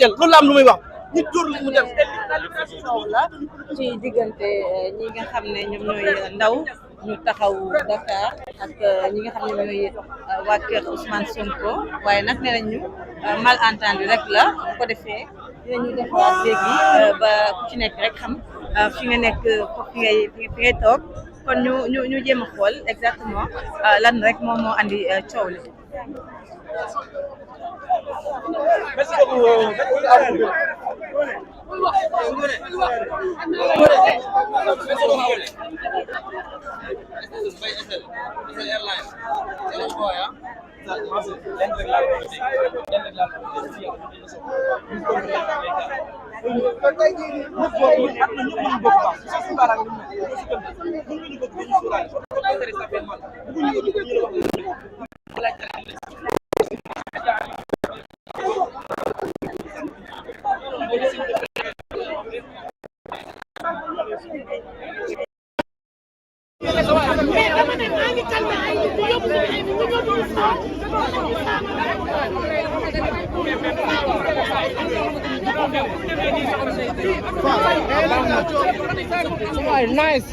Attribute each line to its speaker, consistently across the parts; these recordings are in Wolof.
Speaker 1: gàcceel loolu la am lu muy wax nit dóor li mu dem
Speaker 2: la ci diggante ñi nga xam ne ñoom ñooy ndaw ñu taxaw Dakar ak ñi nga xam ne ñooy waa kër Ousmane Sonko waaye nag nee nañu malentendu rek la bu ko defee dinañu defaat léegi ba ku ci nekk rek xam fi nga nekk foofu fi ngay toog kon ñu jéem a xool exactement lan rek moom moo andi coow li.
Speaker 1: merci beaucoup.
Speaker 3: Nice.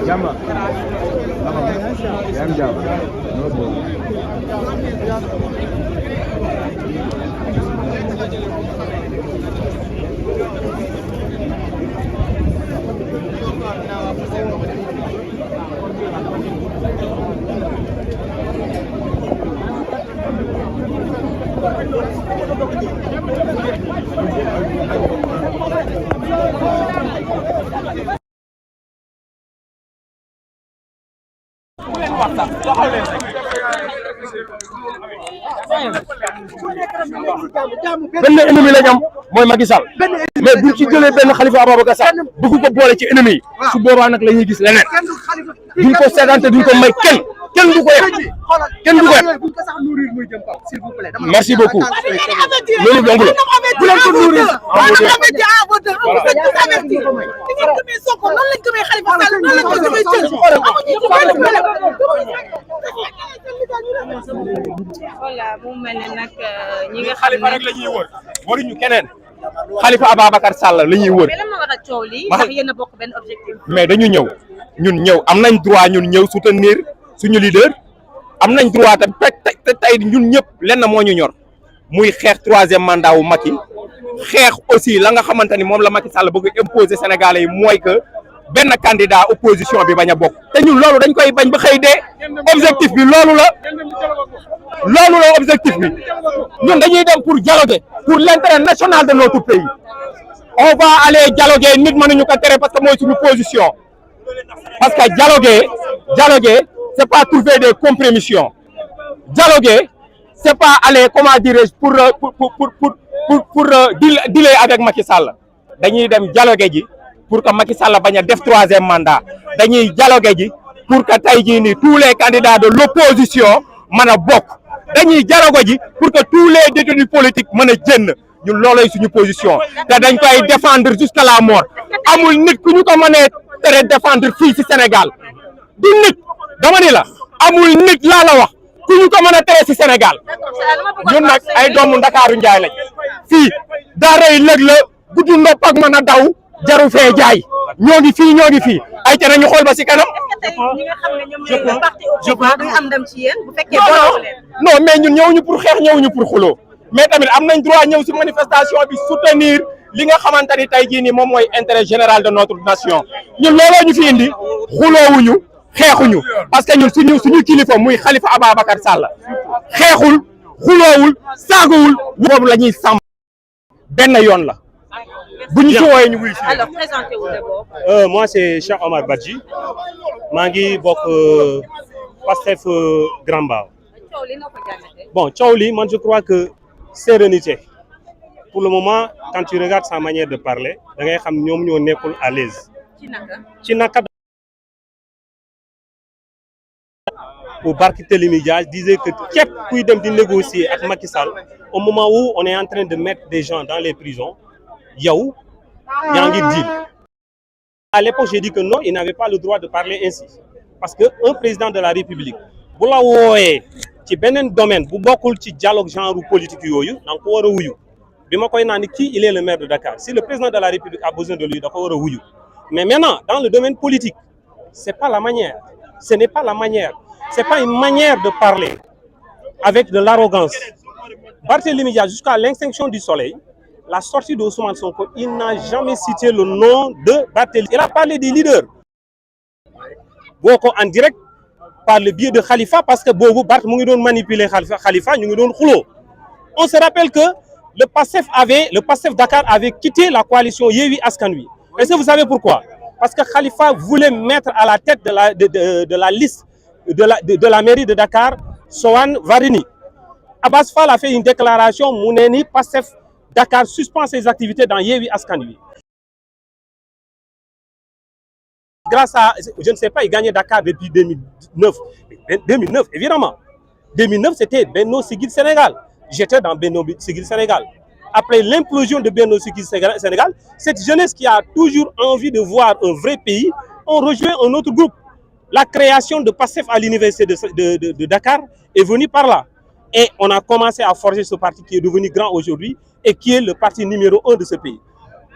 Speaker 4: Jamba. Jam. No problem.
Speaker 1: benn ennemi lañ am mooy Macky Sall mais buñ ci jëlee benn Khalifa Ababacar Sall bëgg ko boole ci ennemi yi su boobaa nag la ñuy gis leneen duñ ko seetaante duñ ko may kenn du ko yàq kenn du ko yàq merci beaucoup loolu donc la bu leen ko nourrir
Speaker 2: voilà mu mel ne nag ñi nga xam
Speaker 1: Khalifa rek la ñuy wër waruñu keneen Khalifa Ababacar Sall la ñuy wër.
Speaker 2: mais lan moo war a coow lii ndax yéen a bokk benn objectif.
Speaker 1: mais dañu ñëw am nañ droit ñun ñëw soutenir suñu leader am nañ droit te tey ñun ñëpp lenn moo ñu ñor muy xeex 3e mandat wu Macky xeex aussi la nga xamante ni moom la Macky Sall bëgg imposer Sénégalais yi mooy que benn candidat opposition bi bañ a bokk te ñun loolu dañ koy bañ ba xëy dee objectif bi loolu la objectif bi ñun dañuy dem pour dialoguer pour l'intérêt national de notre pays on va aller dialoguer nit mënuñu ko tere parce que mooy suñu position parce que dialoguer c'est pas trouver des compromissions dialoguer c'est pas aller comment dirais-je pour dealer avec Macky Sall dañuy dem dialoguer ji pour que Macky Sall bañ a def 3e mandat dañuy dialoguer ji pour que tey jii nii tous les candidats de l'opposition mën a bokk dañuy dialoguer ji pour que tous les détenus politiques mën a génn ñun loolay suñu position te dañ koy défendre jusqu'à la mort amul nit ku ñu ko mënee tere défendre fii ci Sénégal du nit dama ni la amul nit laa la wax ku ñu ko mën a tere ci Sénégal ñun nag ay doomu Ndakaaru Njaay lañ fii daaray lëg la guddi ndopp ak mën a daw jaru fee jaay ñoo ngi fii ay ca nañu xool ba ci kanam.
Speaker 2: ñi nga xam ne ñoom ñooy parti au pouvoir duñu am ndam ci yéen bu fekkee booloo leen.
Speaker 1: non mais ñun ñëwuñu pour xeex ñëwuñu pour xuloo mais tamit am nañ droit ñëw ci manifestation bi soutenir li nga xamante ni tey jii nii moom mooy intérêt général de notre nation ñun looloo ñu fi indi xuloowuñu xeexuñu parce que ñun suñu kilifa muy Khalifa Ababacar Sall xeexul xuloowul saagawul boobu la ñuy sàmm benn yoon la bu ñu si wooyee ñu wuy si.
Speaker 2: Alors présentez-vous d'abord.
Speaker 4: Moi c'est Cheikh Omar Badji maa ngi bokk Pastef Grand Mbao.
Speaker 2: coow li noo ko jàngatee.
Speaker 4: Bon coow li man je crois que sérénité pour le moment quand tu regardes sa manière de parler da ngay xam ñoom ñoo nekkul à l'aise ci naka bu Barthélémy Dias disait que képp kuy dem di négocier ak Macky Sall au moment où on est en train de mettre des gens dans les prisons yow yaa ngi deal. À l'époque j'ai dit que non, il n'avait pas le droit de parler ainsi parce que un président de la République bu la wooyee ci beneen domaine bu bokkul ci dialogue genre politique yooyu da nga ko war a wuyu bi ma koy naan ni kii il est le maire de Dakar si le président de la République a besoin de lui da ko war a wuyu mais maintenant dans le domaine politique c'est pas la manière, ce n'est pas la manière, c'est pas une manière de parler avec de l'arrogance. Barthélémy Dias jusqu'à l'extinction du soleil, la sortie d'Ousmane Sonko, il n'a jamais cité le nom de Barthélémy. Il a parlé des leaders boko en direct par le biais de Khalifa parce que boobu Bart mu ngi doon manipuler Khalifa ñu ngi doon xuloo. On se rappelle que le PASTEF Dakar avait quitté la coalition Yewwi Askan Wi. Est-ce que vous savez pourquoi? Parce que Khalifa voulait mettre à la tête de la liste de la mairie de Dakar Soham Wardini. Abass Fall a fait une déclaration mu ne ni PASTEF Dakar suspend ses activités dans Yewwi Askan Wi. Grâce à, je ne sais pas, il gagnait Dakar depuis 2009. 2009, évidemment. 2009, c'était Benno Siggil Sénégal. J'étais dans Benno Siggil Sénégal. Après l'implosion de Benno Siggil Sénégal, cette jeunesse qui a toujours envie de voir un vrai pays, ont rejoint un autre groupe. La création de PASTEF à l'université de Dakar est venue par là. Et on a commencé à forger ce parti qui est devenu grand aujourd'hui et qui est le parti numéro 1 de ce pays.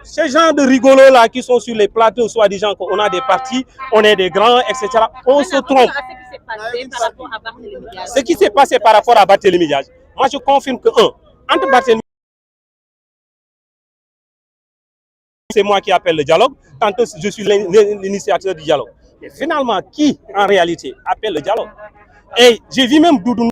Speaker 4: Ces gens de rigolos là qui sont sur les plateaux, soi-disant qu'on a des partis, on est des grands, etc. On se trompe. Ce qui s'est passé par rapport à Barthélémy Dias, moi je confirme que entre Barthélémy, c'est moi qui appelle le dialogue, tantôt je suis l'initiateur du dialogue. Et finalement, qui en réalité appelle le dialogue? Et j'ai vu même Doudou,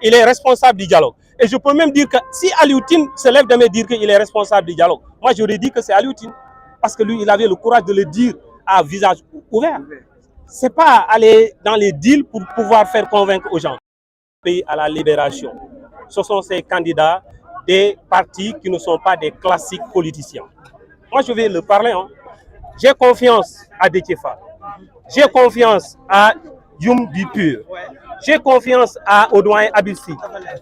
Speaker 4: il est responsable du dialogue. Et je peux même dire que si Aliou Tine se lève demain dire qu'il est responsable du dialogue, moi j'aurais dit que c'est Aliou Tine. Parce que lui, il avait le courage de le dire à visage ouvert. C'est pas aller dans les deals pour pouvoir faire convaincre aux gens. Le pays à la libération, ce sont ces candidats des partis qui ne sont pas des classiques politiciens. Moi je vais le parler. J'ai confiance à Déthié Fall. J'ai confiance à Youm du Pur. J'ai confiance à Audouin Abilsi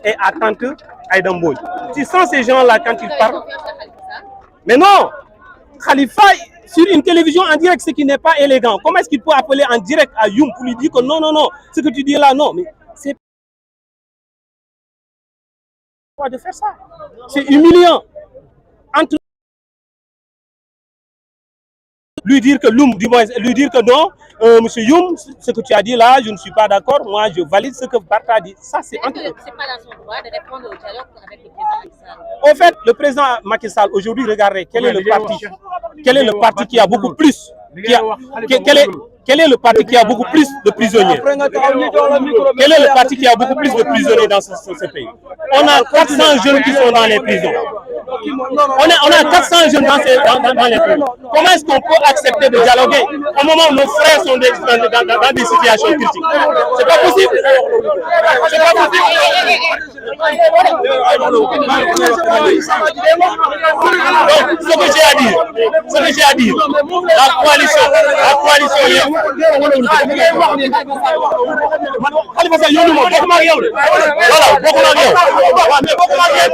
Speaker 4: et à Tante Aïda Mbodj. Tu sens ces gens-là quand ils parlent. Mais non, Khalifa, sur une télévision en direct, ce qui n'est pas élégant. Comment est-ce qu'il peut appeler en direct à Youm pour lui dire que non, non, non, ce que tu dis là, non. Mais de faire ça. C'est humiliant. Entre lui dire que non, monsieur Youm, ce que tu as dit là, je ne suis pas d'accord, moi je valide ce que Barth a dit. Ça, c'est entre eux.
Speaker 2: C'est pas dans son droit de répondre au dialogue avec le président Macky Sall.
Speaker 4: Au fait, le président Macky Sall, aujourd'hui, regardez, quel est le parti qui a beaucoup plus, quel est le parti qui a beaucoup plus de prisonniers? Quel est le parti qui a beaucoup plus de prisonniers dans ce pays? On a 400 jeunes qui sont dans les prisons. On a 400 jeunes dans les prisons. Comment est-ce qu'on peut accepter de dialoguer au moment où nos frères sont dans des situations critiques? C'est pas possible. C'est pas possible. Donc, ce que j'ai à dire, la coalition Khalifa Sall yow moom bokkuma ak yow de voilà bokkuma ak yow waaw mais bokkuma ak yow.